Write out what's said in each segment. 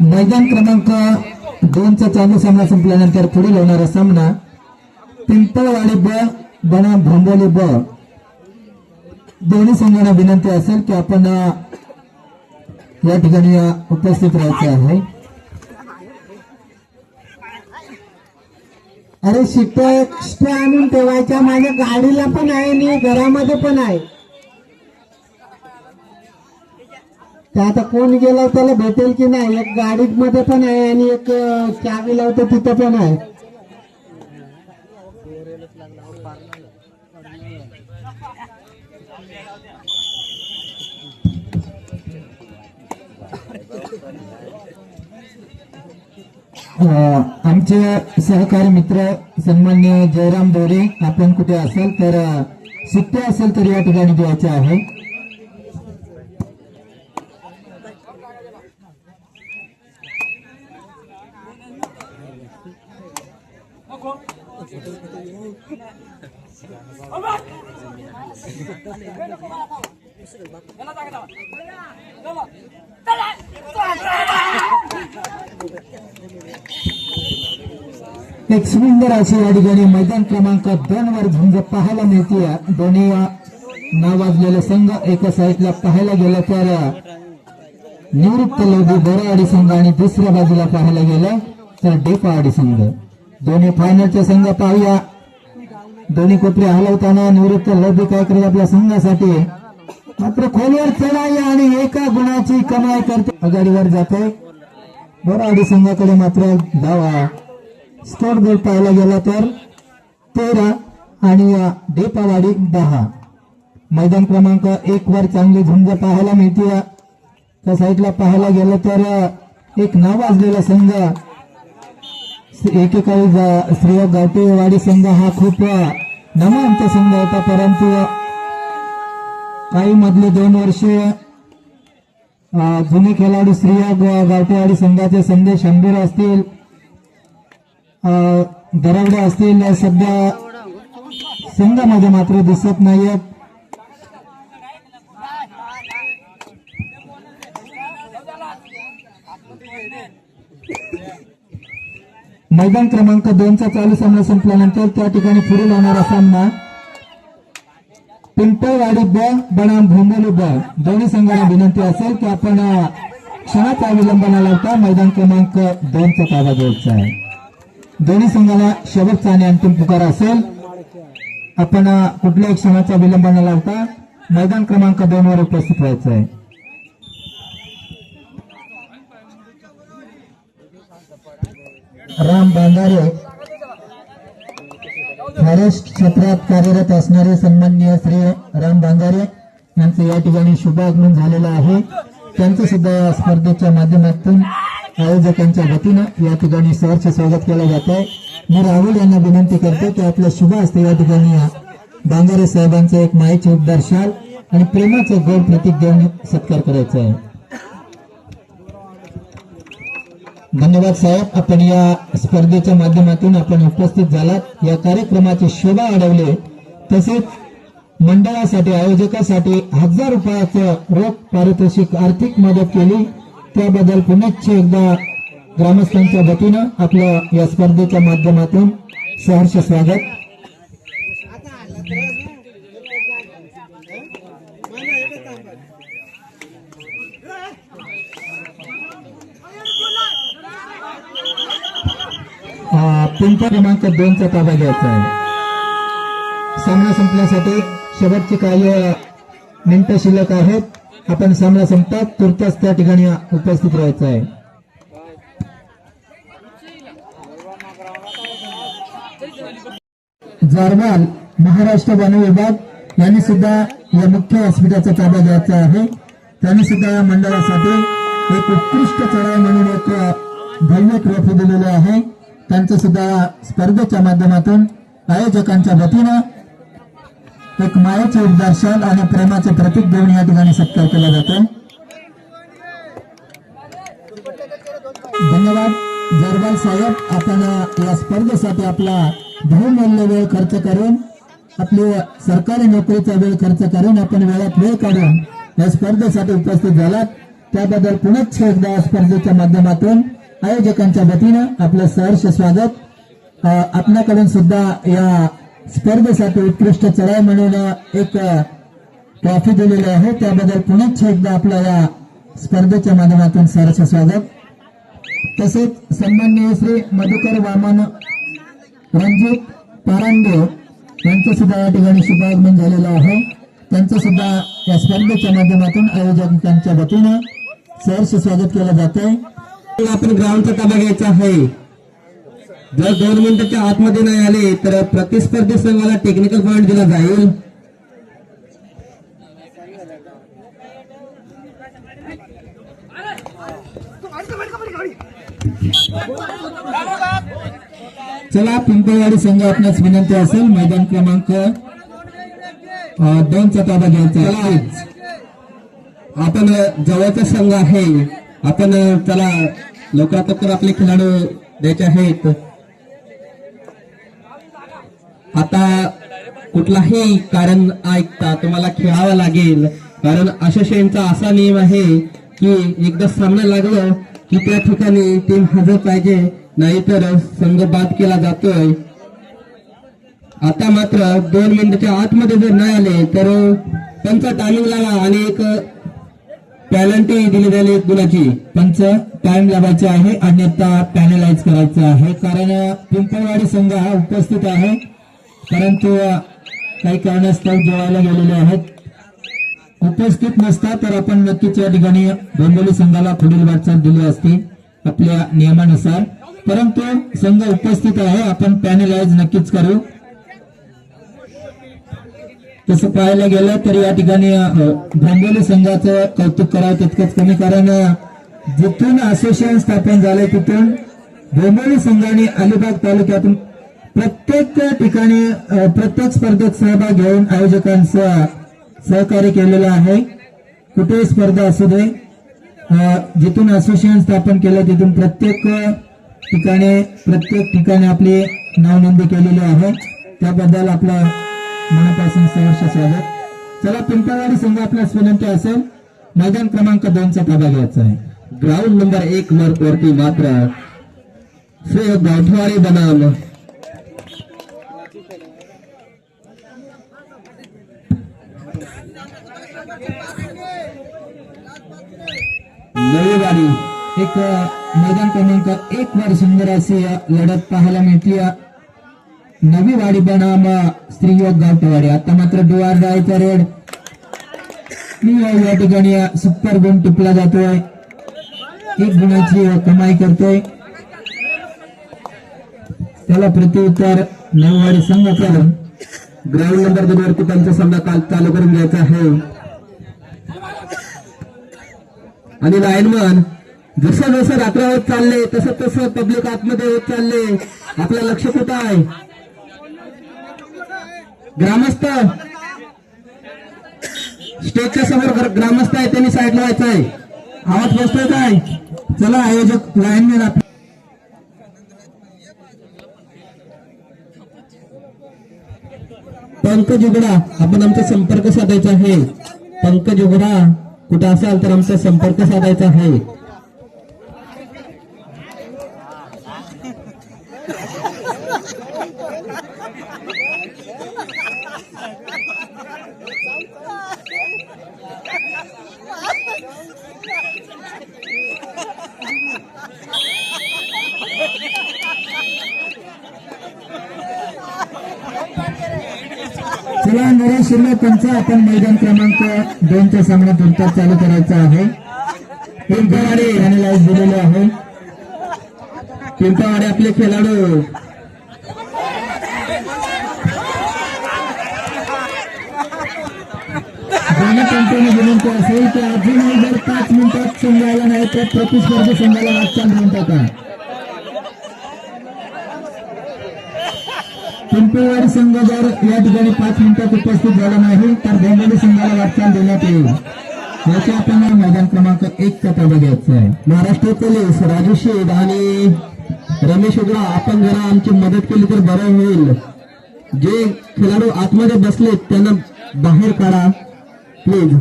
मैदान क्रमांक 2 चा चालू सामना संपल्यानंतर पुढील होणारा सामना पिंपळवाडी ब बनाम भोंबोली ब। दोन्ही संघांना विनंती असेल की आपण या ठिकाणी उपस्थित राहायचे आहे। अरे शिट्टे आणून ठेवायच्या, माझ्या गाडीला पण आहे आणि घरामध्ये पण आहे। ते आता कोण गेला त्याला भेटेल की नाही। एक गाडीत मध्ये पण आहे आणि एक चावी लावतो तिथं पण आहे। आमचे सहकारी मित्र सन्मान्य जयराम बोरे, आपण कुठे असेल तर शिट्टे असेल तर या ठिकाणी द्यायचे आहे। एक सुंदर अशी या ठिकाणी मैदान क्रमांक 2 वर झुंज पाहायला मिळते। दोन्ही नावाजलेले संघ एका साईडला पाहायला गेलं तर निवृत्त लोधी बोरावाडी संघ आणि दुसऱ्या बाजूला पाहायला गेलं तर डेपावाडी संघ। दोन्ही फायनलचे संघ पाहूया। दोन्ही कोपरे हलवताना निवृत्त लोधी काय करत आपल्या संघासाठी मात्र खोलवर चढाई आणि एका गुणाची कमाई करते, आघाडीवर जाते। बोरावाडी संघाकडे मात्र धावा स्कोर बोर्ड पाहायला गेला तर 13 आणि डेपावाडी 10। मैदान क्रमांक 1 वर चांगली झुंज पाहायला मिळते। त्या साईडला पाहायला गेलं तर एक नावाजलेला संघ एकेकाळी श्रीयोग गावटेवाडी संघ हा खूप नामवंत संघ होता, परंतु काही मधले 2 वर्षे जुने खेळाडू श्रीयोग गावटेवाडी संघाचे संदेश अंबीर असतील, दरवडे असतील, सध्या संघामध्ये मात्र दिसत नाहीयेत। मैदान क्रमांक 2 चा चालू सामना संपल्यानंतर त्या ठिकाणी पुढील होणारा सामना पिंपळवाडी ब बनाम भोंबोली ब। दोन्ही संघांना विनंती असेल की आपण क्षणाचा विलंब न लावता मैदान क्रमांक 2 चा ताबा घ्यायचा आहे। दोन्ही संघाला शेवटचा आणि अंतिम पुकार असेल, आपण कुठल्याही क्षणाचा विलंब न लावता मैदान क्रमांक 2 वर उपस्थित व्हायचं आहे। राम बांगारे फॉरेस्ट क्षेत्रात कार्यरत असणारे सन्माननीय श्री राम बांगारे यांचं या ठिकाणी शुभ आगमन झालेलं आहे। त्यांचं सुद्धा या स्पर्धेच्या माध्यमातून आयोजकांच्या वतीनं या ठिकाणी सहर्ष स्वागत केलं जात आहे। मी राहुल यांना विनंती करतो की आपल्या शुभ हस्ते या ठिकाणी बांगारे साहेबांचं एक मायेचे उबदार शाल आणि प्रेमाचं गोड प्रतीक देऊन सत्कार करायचा आहे। धन्यवाद साहेब, आपण या स्पर्धेच्या माध्यमातून आपण उपस्थित झालात, या कार्यक्रमाची शोभा वाढवली, तसेच मंडळासाठी आयोजकासाठी 1000 रुपयाचं रोख पारितोषिक आर्थिक मदत केली, त्याबद्दल पुनश्च एकदा ग्रामस्थांच्या वतीनं आपलं या स्पर्धेच्या माध्यमातून सहर्ष स्वागत। पिंपळ क्रमांक 2 चा ताबा घ्यायचा आहे। सामना संपण्यासाठी शेवटची काही मिनिटं शिल्लक आहेत। आपण सामना संपतात तुर्तास त्या ठिकाणी उपस्थित राहायचं आहे। जारवाल महाराष्ट्र वन विभाग यांनी सुद्धा या मुख्य व्यासपीठाचा ताबा घ्यायचा आहे। त्यांनी सुद्धा या मंडळासाठी एक उत्कृष्ट चढाई म्हणून एक भव्य ट्रॉफी दिलेली आहे। त्यांचं सुद्धा स्पर्धेच्या माध्यमातून आयोजकांच्या वतीनं एक मायेचे उबदार शाल आणि प्रेमाचे प्रतीक देऊन या ठिकाणी सत्कार केला जातो। धन्यवाद जारवाल साहेब, आपण या स्पर्धेसाठी आपला बहुमूल्य वेळ खर्च करून, आपली सरकारी नोकरीचा वेळ खर्च करून आपण वेळात वेळ काढून या स्पर्धेसाठी उपस्थित झालात, त्याबद्दल पुनश्च एकदा स्पर्धेच्या माध्यमातून आयोजकांच्या वतीनं आपलं सहर्ष स्वागत। आपल्याकडून सुद्धा या स्पर्धेसाठी उत्कृष्ट चढाई म्हणून एक ट्रॉफी दिलेली आहे, त्याबद्दल पुनश्च एकदा आपलं या स्पर्धेच्या माध्यमातून सहर्ष स्वागत। तसेच सन्माननीय श्री मधुकर वामन रणजित पारांडे यांचं सुद्धा या ठिकाणी शुभागमन झालेलं आहे, त्यांचं सुद्धा या स्पर्धेच्या माध्यमातून आयोजकांच्या वतीनं सहर्ष स्वागत केलं जातंय। आपण ग्राउंडचा ताबा घ्यायचा आहे। जर 2 मिनिटाच्या आतमध्ये नाही आले तर प्रतिस्पर्धी संघाला टेक्निकल पॉइंट दिला जाईल। चला पिंपळवाडी संघ आपणास विनंती असेल मैदान क्रमांक 2चा ताबा घ्यायचा आहे। आपण जवळचा संघ आहे, आपण चला लवकरात लवकर आपले खेळाडू द्यायचे आहेत। आता कुठलाही कारण ऐकता तुम्हाला खेळावं लागेल, कारण असोसिएशनचा असा नियम आहे की एकदा सामना लागलं की त्या ठिकाणी टीम हजर पाहिजे, नाहीतर संघ बाद केला जातोय। आता मात्र 2 मिनिटाच्या आतमध्ये जर नाही आले तर पंच टायमिंग लावा आणि एक पॅनल्टी दिली जाईल 1 गुणाची। पंच टाइम लावायचा आहे, अन्यथा पॅनलाइज करायचं आहे, कारण पिंपळवाडी संघ हा उपस्थित आहे परंतु काही कारणास्तव जेवायला गेलेले आहेत। उपस्थित नसता तर आपण नक्कीच या ठिकाणी डोंबिवली संघाला पुढील वाटचाल दिली असती आपल्या नियमानुसार, परंतु संघ उपस्थित आहे, आपण पॅनलाइज नक्कीच करू। तसं पाहायला गेलं तर या ठिकाणी डोंबिवली संघाचं कौतुक करावं तितकंच कमी, कारण जिथून असोसिएशन स्थापन झालंय तिथून डोंबिवली संघाने अलिबाग तालुक्यातून प्रत्येक ठिकाणी प्रत्येक स्पर्धेत सहभाग घेऊन आयोजकांचं सहकार्य केलेलं आहे। कुठेही स्पर्धा असू दे, जिथून असोसिएशन स्थापन केलं तिथून प्रत्येक ठिकाणी आपली नावनोंदी केलेली आहे, त्याबद्दल आपलं मनापासून सहर्ष स्वागत। चला पिंपळवाडी संघ आपल्यास विनंती असेल मैदान क्रमांक 2चा ताबा घ्यायचा आहे। ग्राउंड नंबर 1 वरती मात्र श्री गावठवाडी बनाम नवीवाडी एक मैदान क्रमांक 1 वर सुंदर अशी लढत पाहायला मिळते। नवीवाडी बनाम स्त्रीयोग गावठवाडी। आता मात्र डुआर जायचा रेड या ठिकाणी सुपर गुण टिपला जातोय, 1 गुणाची कमाई करतोय, त्याला प्रत्युत्तर नवीवाडी संघाकडून ग्राउंड नंबर 2 वरती त्यांचा सामना काल चालू करून घ्यायचा आहे। आणि लाईनमन जसं जसं रात्र होत चालले तसं तसं पब्लिक आतमध्ये होत चालले, आपलं लक्ष कुठं आहे? ग्रामस्थ स्टेजच्या समोर ग्रामस्थ आहे, त्यांनी साईडला व्हायचं आहे। आवाज पोचतोय काय? चला आयोजक लाईनमॅन पंकज उघडा, आपण आमचा संपर्क साधायचा आहे। पंकज उघडा कुठं असाल तर आमचा संपर्क साधायचा आहे। चला नरेश शिर्ले पंच, आपण मैदान क्रमांक 2चा सामना तुर्तास चालू करायचा आहे। पिंपळवाडी पॅनलाइज दिलेले आहे, पिंपळवाडी आपले खेळाडू कंपनी विनंती असेल की अजूनही जर 5 मिनिटात संघाला नाही तर प्रतिस्पर्धी संघाला वाटचाल देऊन टाका। पिंपळवाडी संघ जर या ठिकाणी 5 मिनिटात उपस्थित झाला नाही तर डोंबिवली संघाला वाटचाल देण्यात येईल, याची आपण मैदान क्रमांक 1चा ताबा घ्यायचा आहे। महाराष्ट्र पोलीस राजू शेठ आणि रमेश उगडा, आपण जरा आमची मदत केली तर बरं होईल। जे खेळाडू आतमध्ये बसले त्यांना बाहेर काढा प्लीज।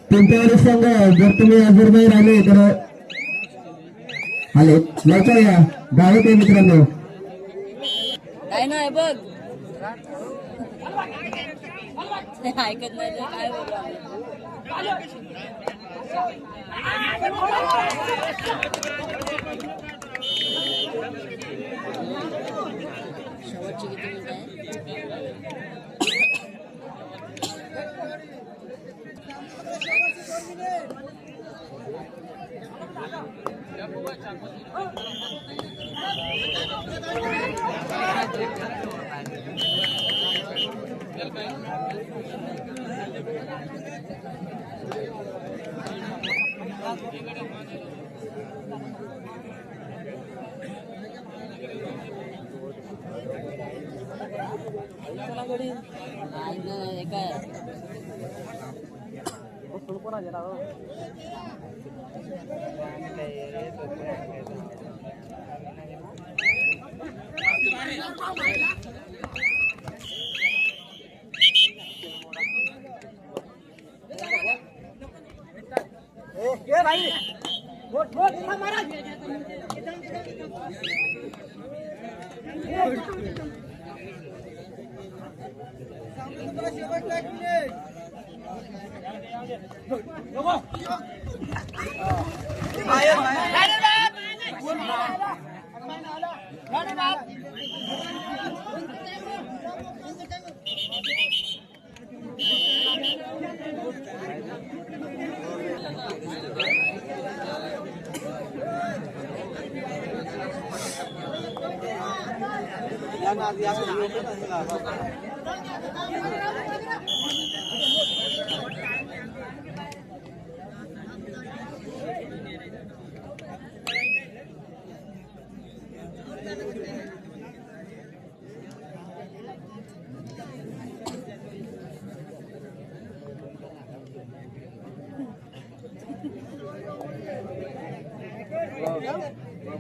पिंपळवाडी संघ जर तुम्ही हजर नाही राहिले तर आले लवकर या गावी ते मित्रांनो. काय नाही बघ ऐकत नाही तर काय बोलू शेवटची किती मिनिट आहे काय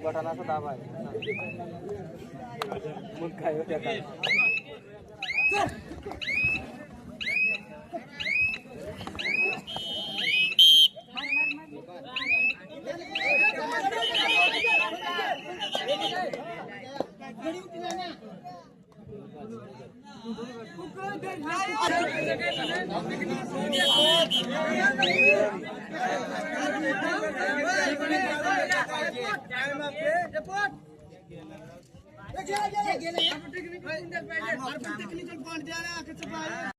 बटनाचा दाब आहे मग काय होत्या काय टेक्निकल पॉइंट